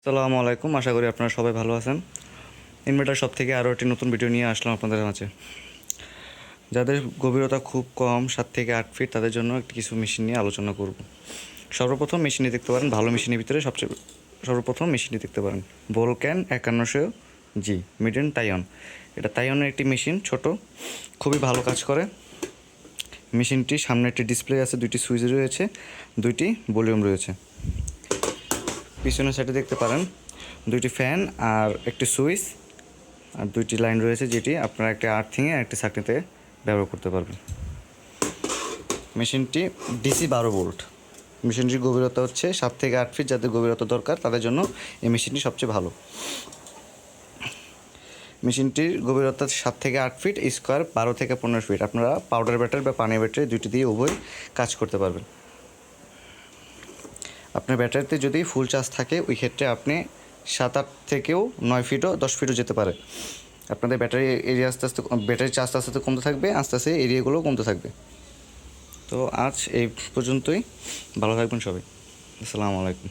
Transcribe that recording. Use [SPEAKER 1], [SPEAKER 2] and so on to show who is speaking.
[SPEAKER 1] আসসালামু আলাইকুম, আশা করি আপনারা সবাই ভালো আছেন। ইনভার্টার শপ থেকে আরও একটি নতুন ভিডিও নিয়ে আসলাম আপনাদের মাঝে। যাদের গভীরতা খুব কম 7 থেকে 8 ফিট তাদের জন্য একটি কিছু মেশিন নিয়ে আলোচনা করব। সর্বপ্রথম মেশিনটি দেখতে পারেন, ভালো মেশিনের ভিতরে সর্বপ্রথম মেশিনটি দেখতে পারেন ভোলক্যান 5100G মিডেন তাইওয়ান। এটা তাইওয়ানের একটি মেশিন, ছোট, খুবই ভালো কাজ করে। মেশিনটির সামনে একটি ডিসপ্লে আছে, 2টি সুইচ রয়েছে, 2টি ভলিউম রয়েছে। পিছনের সাইডে দেখতে পারেন 2টি ফ্যান আর একটি সুইচ আর 2টি লাইন রয়েছে, যেটি আপনারা একটা আর্থিংয়ে আর একটি সাকনিতে ব্যবহার করতে পারবেন। মেশিনটি ডিসি 12 ভোল্ট। মেশিনটির গভীরতা হচ্ছে 7 থেকে 8 ফিট। যাদের গভীরতা দরকার তাদের জন্য এই মেশিনটি সবচেয়ে ভালো। মেশিনটির গভীরতা 7 থেকে 8 ফিট, স্কোয়ার 12 থেকে 15 ফিট। আপনারা পাউডার ব্যাটারি বা পানি ব্যাটারি দুইটি দিয়ে উভয় কাজ করতে পারবেন। আপনার ব্যাটারিতে যদি ফুল চার্জ থাকে ওই ক্ষেত্রে আপনি 7-8 থেকেও 9 ফিটও 10 ফিটও যেতে পারে। আপনাদের ব্যাটারি এরিয়া আস্তে আস্তে, ব্যাটারি চার্জ আস্তে আস্তে কমতে থাকবে, আস্তে আস্তে এরিয়াগুলোও কমতে থাকবে। তো আজ এই পর্যন্তই। ভালো থাকবেন সবাই। আসসালামু আলাইকুম।